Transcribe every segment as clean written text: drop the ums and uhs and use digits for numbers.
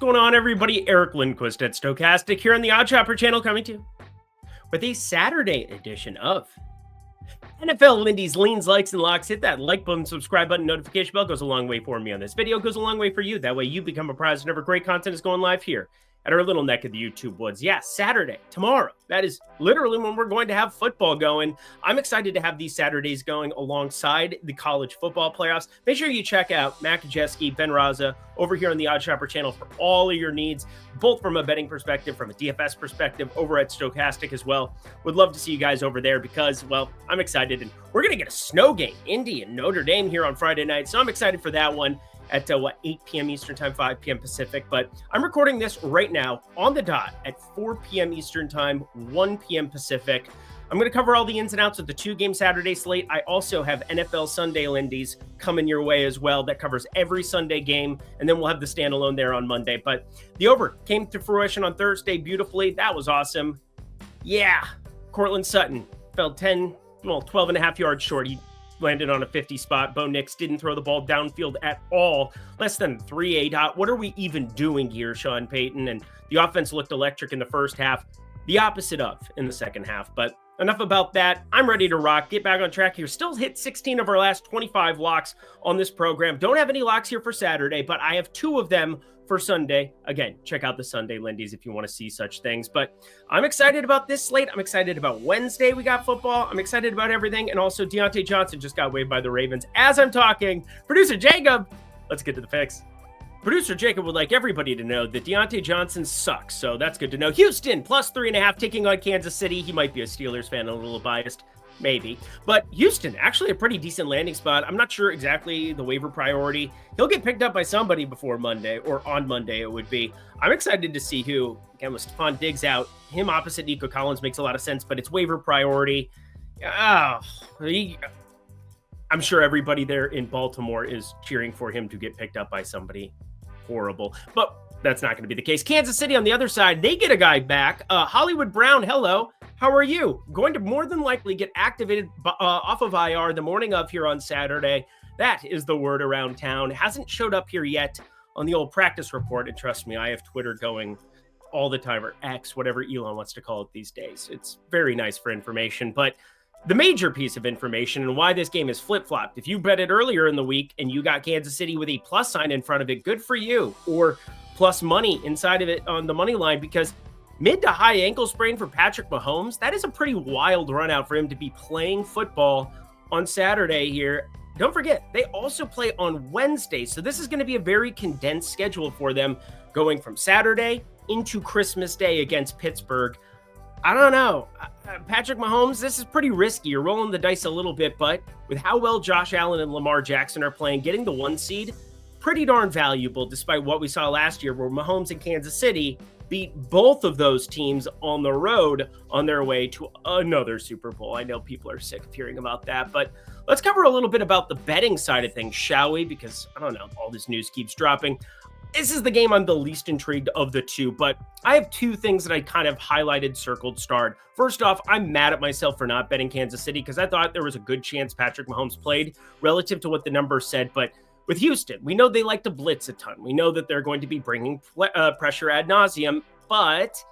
going on, everybody? Eric Lindquist at Stochastic here on the OddsShopper channel, coming to you with a Saturday edition of NFL Lindy's Leans, Likes, and Locks. Hit that like button, subscribe button, notification bell. Goes a long way for me on this video. Goes a long way for you. That way you become apprised whenever great content is going live here at our little neck of the YouTube woods. Yeah, Saturday, tomorrow. That is literally when we're going to have football going. I'm excited to have these Saturdays going alongside the college football playoffs. Make sure you check out Mac Kajeski, Ben Raza over here on the OddsShopper channel for all of your needs, both from a betting perspective, from a DFS perspective, over at Stochastic as well. Would love to see you guys over there because, well, I'm excited. And we're going to get a snow game, Indy and Notre Dame here on Friday night. So I'm excited for that one at 8 p.m. Eastern time, 5 p.m. Pacific. But I'm recording this right now on the dot at 4 p.m. Eastern time, 1 p.m. Pacific. I'm going to cover all the ins and outs of the two-game Saturday slate. I also have NFL Sunday Lindy's coming your way as well. That covers every Sunday game, and then we'll have the standalone there on Monday. But the over came to fruition on Thursday beautifully. That was awesome. Yeah, Cortland Sutton fell 12 and a half yards short. He landed on a 50 spot. Bo Nix didn't throw the ball downfield at all. Less than 3.8. What are we even doing here, Sean Payton? And the offense looked electric in the first half. The opposite of in the second half. But enough about that. I'm ready to rock. Get back on track here. Still hit 16 of our last 25 locks on this program. Don't have any locks here for Saturday, but I have 2 of them for Sunday. Again, check out the Sunday Lindy's if you want to see such things. But I'm excited about this slate. I'm excited about Wednesday. We got football. I'm excited about everything. And also Deontay Johnson just got waived by the Ravens. As I'm talking, producer Jacob, let's get to the picks. Producer Jacob would like everybody to know that Deontay Johnson sucks, so that's good to know. Houston, plus 3.5, taking on Kansas City. He might be a Steelers fan, a little biased, maybe. But Houston, actually a pretty decent landing spot. I'm not sure exactly the waiver priority. He'll get picked up by somebody before Monday, or on Monday it would be. I'm excited to see who. Again, with Stephon Diggs out, him opposite Nico Collins makes a lot of sense, but it's waiver priority. I'm sure everybody there in Baltimore is cheering for him to get picked up by somebody horrible, but that's not going to be the case. Kansas City on the other side, they get a guy back. Hollywood Brown, hello. How are you? Going to more than likely get activated off of IR the morning of here on Saturday. That is the word around town. Hasn't showed up here yet on the old practice report. And trust me, I have Twitter going all the time, or X, whatever Elon wants to call it these days. It's very nice for information, but the major piece of information and why this game is flip-flopped. If you bet it earlier in the week and you got Kansas City with a plus sign in front of it, good for you. Or plus money inside of it on the money line, because mid to high ankle sprain for Patrick Mahomes, that is a pretty wild run out for him to be playing football on Saturday here. Don't forget, they also play on Wednesday. So this is going to be a very condensed schedule for them going from Saturday into Christmas Day against Pittsburgh. I don't know. Patrick Mahomes, this is pretty risky. You're rolling the dice a little bit, but with how well Josh Allen and Lamar Jackson are playing, getting the 1 seed, pretty darn valuable, despite what we saw last year where Mahomes and Kansas City beat both of those teams on the road on their way to another Super Bowl. I know people are sick of hearing about that, but let's cover a little bit about the betting side of things, shall we? Because, I don't know, all this news keeps dropping. This is the game I'm the least intrigued of the two, but I have 2 things that I kind of highlighted, circled, starred. First off, I'm mad at myself for not betting Kansas City because I thought there was a good chance Patrick Mahomes played relative to what the numbers said. But with Houston, we know they like to blitz a ton. We know that they're going to be bringing pressure ad nauseum, but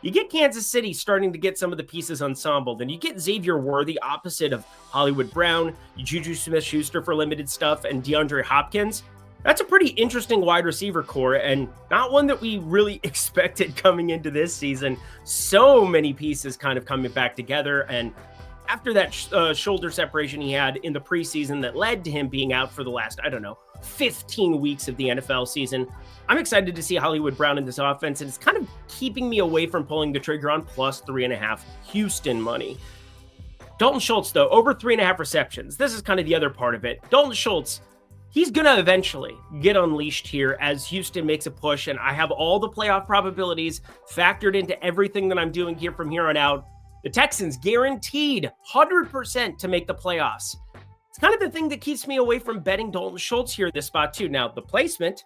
you get Kansas City starting to get some of the pieces ensembled, and you get Xavier Worthy opposite of Hollywood Brown, Juju Smith-Schuster for limited stuff, and DeAndre Hopkins. That's a pretty interesting wide receiver core, and not one that we really expected coming into this season. So many pieces kind of coming back together, and after that shoulder separation he had in the preseason that led to him being out for the last, 15 weeks of the NFL season, I'm excited to see Hollywood Brown in this offense, and it's kind of keeping me away from pulling the trigger on plus 3.5 Houston money. Dalton Schultz, though, over 3.5 receptions. This is kind of the other part of it. Dalton Schultz, he's going to eventually get unleashed here as Houston makes a push, and I have all the playoff probabilities factored into everything that I'm doing here from here on out. The Texans guaranteed 100% to make the playoffs. It's kind of the thing that keeps me away from betting Dalton Schultz here at this spot too. Now, the placement,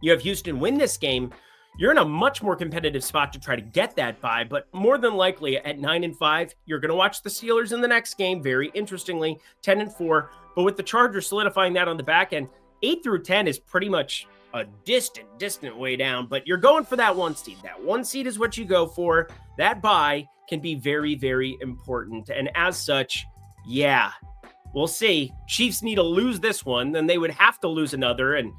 you have Houston win this game. You're in a much more competitive spot to try to get that bye, but more than likely at 9-5, you're going to watch the Steelers in the next game. Very interestingly, 10-4, but with the Chargers solidifying that on the back end, 8 through 10 is pretty much a distant way down, but you're going for that 1 seed. That 1 seed is what you go for. That bye can be very, very important. And as such, yeah, we'll see. Chiefs need to lose this one, then they would have to lose another. And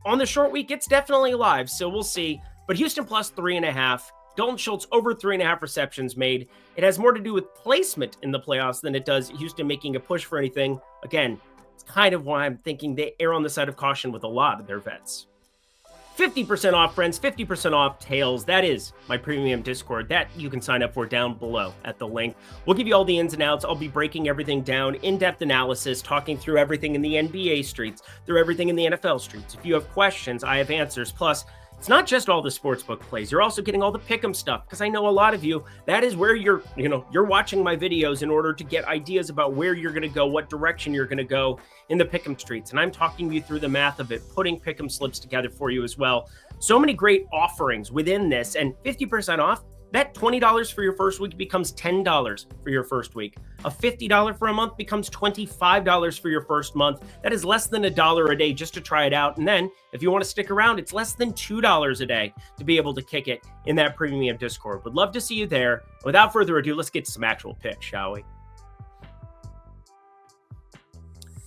on the short week, it's definitely alive. So we'll see. But Houston plus 3.5. Dalton Schultz over 3.5 receptions made. It has more to do with placement in the playoffs than it does Houston making a push for anything. Again, it's kind of why I'm thinking they err on the side of caution with a lot of their vets. 50% off, friends, 50% off tails. That is my premium Discord that you can sign up for down below at the link. We'll give you all the ins and outs. I'll be breaking everything down, in-depth analysis, talking through everything in the NBA streets, through everything in the NFL streets. If you have questions, I have answers. Plus, it's not just all the sportsbook plays. You're also getting all the pick'em stuff, because I know a lot of you, that is where you're watching my videos in order to get ideas about where you're going to go, what direction you're going to go in the pick'em streets. And I'm talking you through the math of it, putting pick'em slips together for you as well. So many great offerings within this, and 50% off. That $20 for your first week becomes $10 for your first week. A $50 for a month becomes $25 for your first month. That is less than $1 a day just to try it out. And then if you want to stick around, it's less than $2 a day to be able to kick it in that premium Discord. Would love to see you there. Without further ado, let's get to some actual picks, shall we?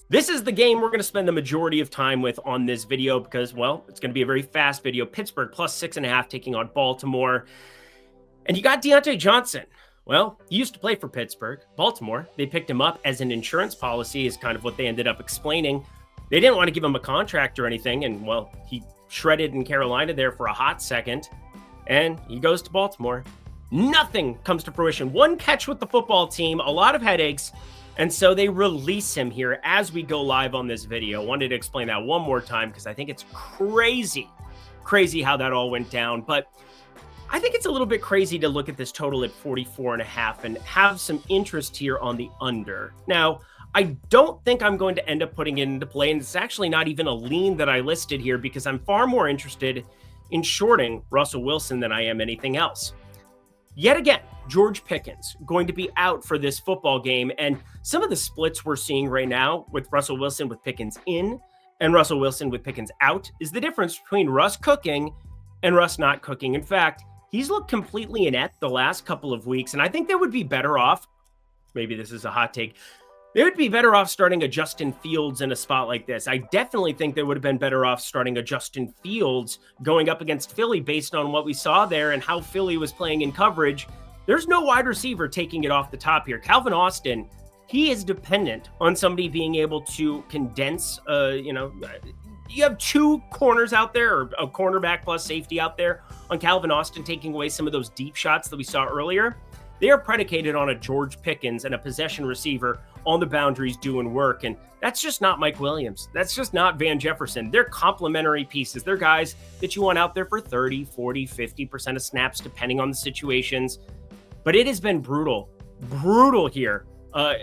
This is the game we're going to spend the majority of time with on this video because, well, it's going to be a very fast video. Pittsburgh plus 6.5 taking on Baltimore. And you got Diontae Johnson. Well, he used to play for Pittsburgh. Baltimore, they picked him up as an insurance policy is kind of what they ended up explaining. They didn't want to give him a contract or anything. And, well, he shredded in Carolina there for a hot second. And he goes to Baltimore. Nothing comes to fruition. One catch with the football team, a lot of headaches. And so they release him here as we go live on this video. Wanted to explain that one more time because I think it's crazy how that all went down. But I think it's a little bit crazy to look at this total at 44.5 and have some interest here on the under. Now, I don't think I'm going to end up putting it into play, and it's actually not even a lean that I listed here because I'm far more interested in shorting Russell Wilson than I am anything else. Yet again, George Pickens going to be out for this football game, and some of the splits we're seeing right now with Russell Wilson with Pickens in and Russell Wilson with Pickens out is the difference between Russ cooking and Russ not cooking. In fact, he's looked completely inept the last couple of weeks, and I think they would be better off, maybe this is a hot take, they would be better off starting a Justin Fields in a spot like this. I definitely think they would have been better off starting a Justin Fields going up against Philly based on what we saw there and how Philly was playing in coverage. There's no wide receiver taking it off the top here. Calvin Austin, he is dependent on somebody being able to condense, you have two corners out there, or a cornerback plus safety out there on Calvin Austin taking away some of those deep shots that we saw earlier. They are predicated on a George Pickens and a possession receiver on the boundaries doing work. And that's just not Mike Williams. That's just not Van Jefferson. They're complementary pieces. They're guys that you want out there for 30, 40, 50% of snaps, depending on the situations. But it has been brutal here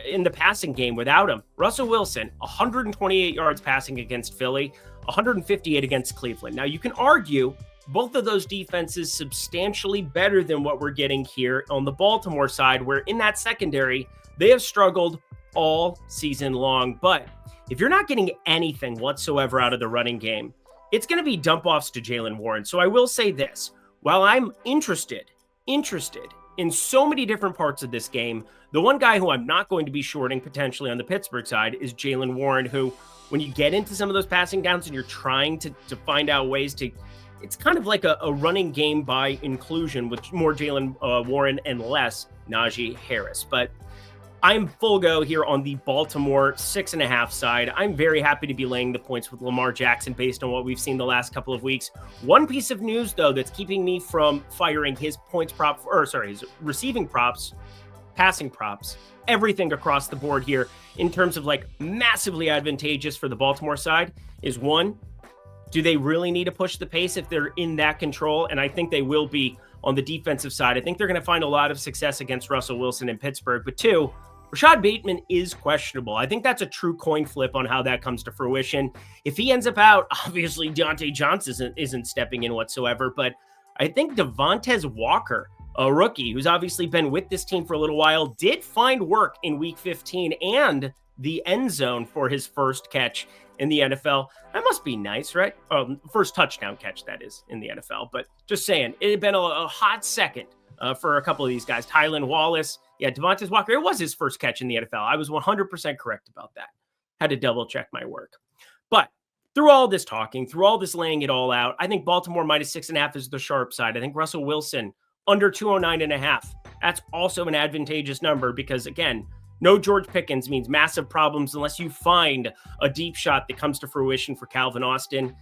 in the passing game without him. Russell Wilson, 128 yards passing against Philly, 158 against Cleveland. Now, you can argue both of those defenses substantially better than what we're getting here on the Baltimore side, where in that secondary, they have struggled all season long. But if you're not getting anything whatsoever out of the running game, it's going to be dump-offs to Jaylen Warren. So I will say this, while I'm interested in so many different parts of this game, the one guy who I'm not going to be shorting potentially on the Pittsburgh side is Jaylen Warren, who, when you get into some of those passing downs and you're trying to find out ways to, it's kind of like a running game by inclusion with more Jaylen Warren and less Najee Harris. But I'm full go here on the Baltimore 6.5 side. I'm very happy to be laying the points with Lamar Jackson based on what we've seen the last couple of weeks. One piece of news, though, that's keeping me from firing his his receiving props, passing props, everything across the board here in terms of like massively advantageous for the Baltimore side is one, do they really need to push the pace if they're in that control? And I think they will be on the defensive side. I think they're going to find a lot of success against Russell Wilson in Pittsburgh. But two, Rashad Bateman is questionable. I think that's a true coin flip on how that comes to fruition. If he ends up out, obviously Diontae Johnson isn't stepping in whatsoever. But I think Devontae Walker, a rookie who's obviously been with this team for a little while, did find work in week 15 and the end zone for his first catch in the NFL. That must be nice, right? First touchdown catch, that is, in the NFL. But just saying, it had been a hot second for a couple of these guys. Tylan Wallace, Devontae Walker. It was his first catch in the NFL. I was 100% correct about that. Had to double check my work. But through all this talking, through all this laying it all out, I think Baltimore -6.5 is the sharp side. I think Russell Wilson under 209.5. That's also an advantageous number because, again, no George Pickens means massive problems unless you find a deep shot that comes to fruition for Calvin Austin.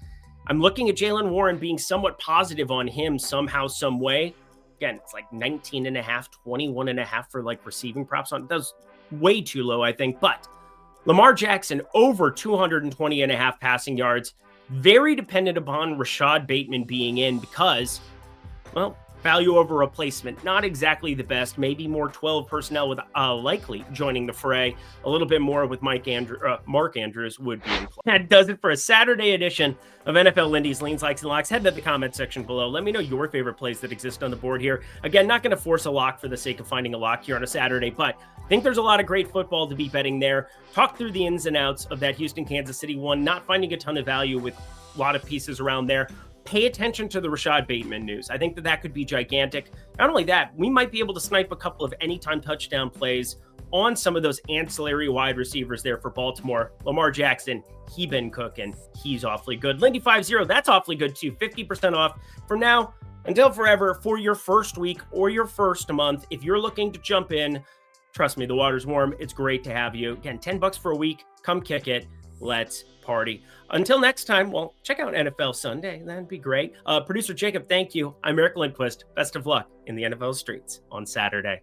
I'm looking at Jaylen Warren being somewhat positive on him somehow, some way. Again, it's like 19.5, 21.5 for like receiving props on. That's way too low, I think. But Lamar Jackson over 220.5 passing yards, very dependent upon Rashad Bateman being in because, well, value over replacement, not exactly the best. Maybe more 12 personnel with likely joining the fray. A little bit more with Mark Andrews would be in play. That does it for a Saturday edition of NFL Lindy's Leans, Likes, and Locks. Head to the comment section below. Let me know your favorite plays that exist on the board here. Again, not going to force a lock for the sake of finding a lock here on a Saturday, but I think there's a lot of great football to be betting there. Talk through the ins and outs of that Houston-Kansas City one, not finding a ton of value with a lot of pieces around there. Pay attention to the Rashad Bateman news. I think that could be gigantic. Not only that, we might be able to snipe a couple of anytime touchdown plays on some of those ancillary wide receivers there for Baltimore. Lamar Jackson, he been cooking. He's awfully good. Lindy50, that's awfully good too. 50% off from now until forever for your first week or your first month. If you're looking to jump in, trust me, the water's warm. It's great to have you. Again, $10 for a week. Come kick it. Let's party. Until next time, well, check out NFL Sunday. That'd be great. Producer Jacob, thank you. I'm Eric Lindquist. Best of luck in the NFL streets on Saturday.